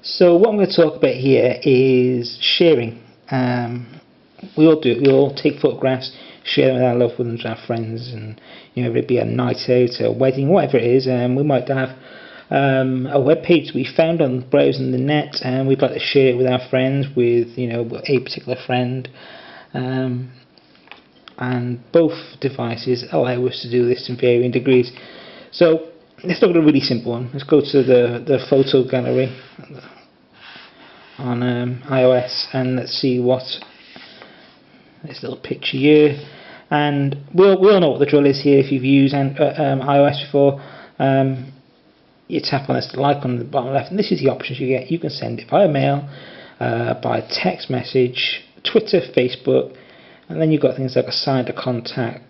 So what I'm going to talk about here is sharing. We all do it. We all take photographs, share them with our loved ones, our friends, and whether it be a night out, a wedding, whatever it is. We might have a web page we found on browsing the net, and we'd like to share it with our friends, with a particular friend. And both devices allow us to do this in varying degrees. So let's look at a really simple one. Let's go to the photo gallery on iOS, and let's see what this little picture here. And we all know what the drill is here. If you've used iOS before, you tap on this like on the bottom left, and this is the options you get. You can send it via mail, by text message, Twitter, Facebook, and then you've got things like assign to contact,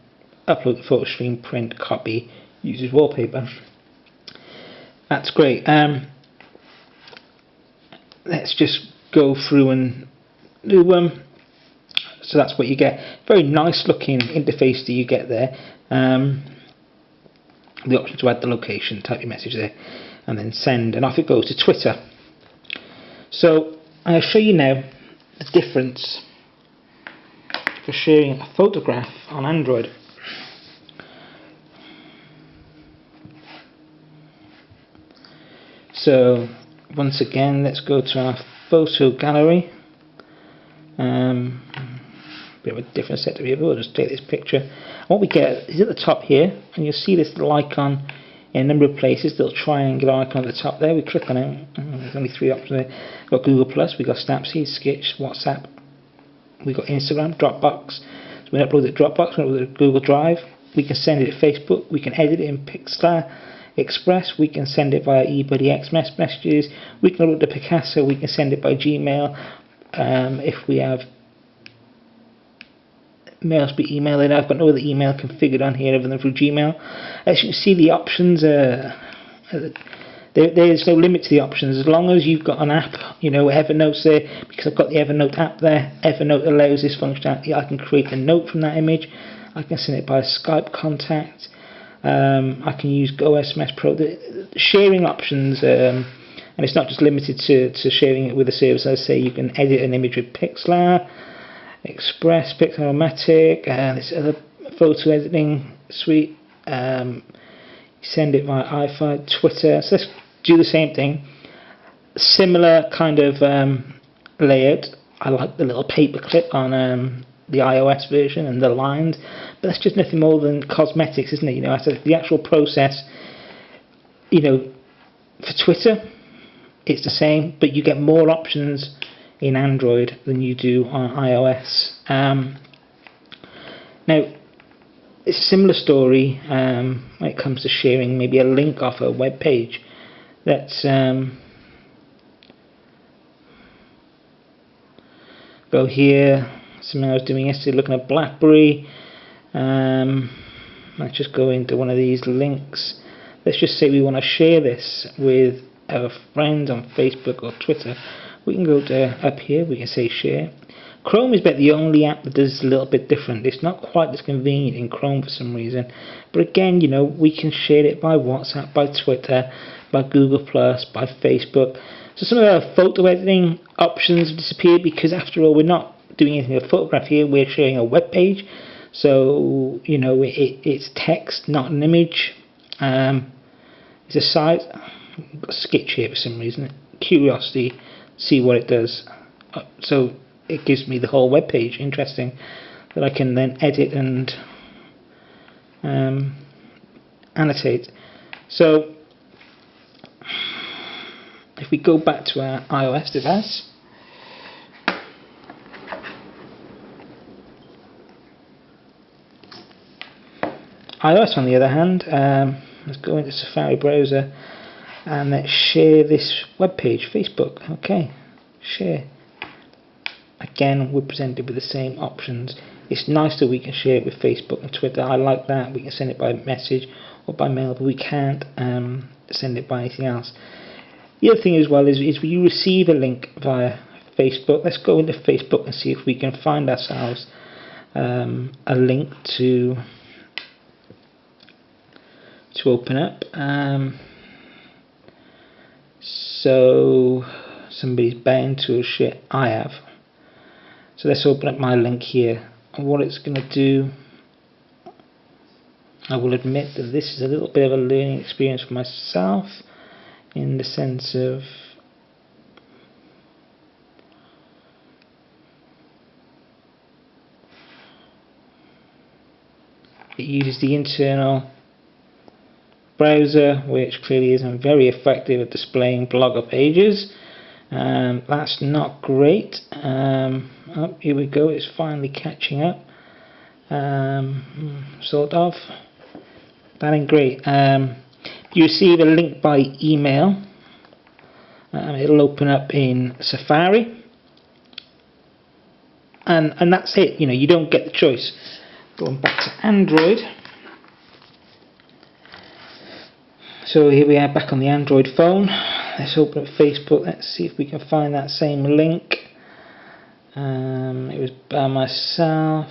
upload photo stream, print, copy, use as wallpaper. That's great. Let's just go through and do so that's what you get. Very nice looking interface that you get there. The option to add the location, type your message there, and then send, and off it goes to Twitter. So I'll show you now the difference for sharing a photograph on Android. So once again, let's go to our photo gallery. Bit of a different setup here, but we'll just take this picture. And what we get is at the top here, and you'll see this little icon in a number of places, little triangular icon at the top there. We click on it, there's only 3 options there. We've got Google+, we've got Snapseed, Sketch, WhatsApp, we've got Instagram, Dropbox. So we upload it to Dropbox, we upload it to Google Drive, we can send it to Facebook, we can edit it in Pixlr, Express, we can send it via eBuddy X messages, we can upload to Picasso, we can send it by Gmail. If we have mails be email, and I've got no other email configured on here other than through Gmail. As you can see, the options there's no limit to the options as long as you've got an app. Evernote's there because I've got the Evernote app there. Evernote allows this functionality. I can create a note from that image, I can send it by Skype contact, I can use GoSMS Pro. The sharing options, and it's not just limited to sharing it with a service. I say you can edit an image with Pixlr, Express, Pixelmatic, and this other photo editing suite. Send it via iPhone, Twitter. So let's do the same thing. Similar kind of layout. I like the little paper clip on the iOS version and the lines, but that's just nothing more than cosmetics, isn't it? The actual process. For Twitter, it's the same, but you get more options in Android than you do on iOS. Now, it's a similar story when it comes to sharing maybe a link off a web page. Let's go here. Something I was doing yesterday, looking at BlackBerry. Let's just go into one of these links. Let's just say we want to share this with our friends on Facebook or Twitter. We can go to up here, we can say share. Chrome is about the only app that does a little bit different. It's not quite as convenient in Chrome for some reason, but again, we can share it by WhatsApp, by Twitter, by Google+, by Facebook. So some of our photo editing options have disappeared because after all, we're not doing anything with a photograph here, we're sharing a web page. So it's text, not an image. It's a site. I've got a sketch here for some reason. Curiosity, see what it does. So it gives me the whole web page. Interesting, that I can then edit and annotate. So if we go back to our iOS device, iOS on the other hand, let's go into Safari browser and let's share this web page, Facebook. Okay, share. Again, we're presented with the same options. It's nice that we can share it with Facebook and Twitter. I like that. We can send it by message or by mail, but we can't send it by anything else. The other thing as well is when you receive a link via Facebook, let's go into Facebook and see if we can find ourselves a link to open up. So somebody's bound to a shit. I have. So let's open up my link here. And what it's going to do, I will admit that this is a little bit of a learning experience for myself, in the sense of it uses the internal browser, which clearly isn't very effective at displaying Blogger pages. That's not great. Oh, here we go, it's finally catching up. Sort of. That ain't great. You receive a link by email. It'll open up in Safari. And that's it. You don't get the choice. Going back to Android. So here we are back on the Android phone. Let's open up Facebook. Let's see if we can find that same link. It was by myself.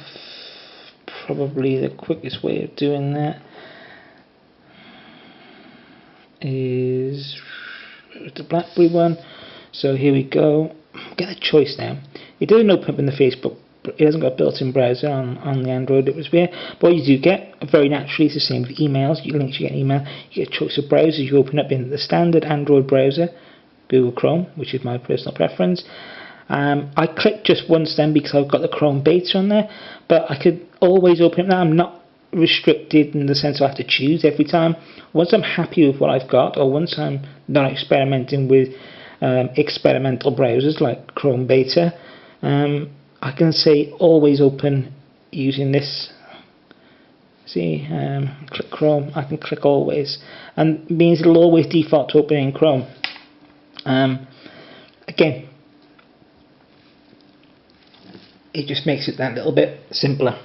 Probably the quickest way of doing that is the BlackBerry one. So here we go. Get a choice now. It doesn't open up in the Facebook. It hasn't got a built-in browser on the Android. It was weird. But what you do get, very naturally, is the same with emails. You links, you get an email. You get a choice of browsers. You open up in the standard Android browser, Google Chrome, which is my personal preference. I clicked just once then because I've got the Chrome beta on there, but I could always open it now. I'm not restricted in the sense I have to choose every time. Once I'm happy with what I've got, or once I'm not experimenting with experimental browsers like Chrome beta, I can say always open using this. See, click Chrome, I can click always, and it means it'll always default to open in Chrome. Again, it just makes it that little bit simpler.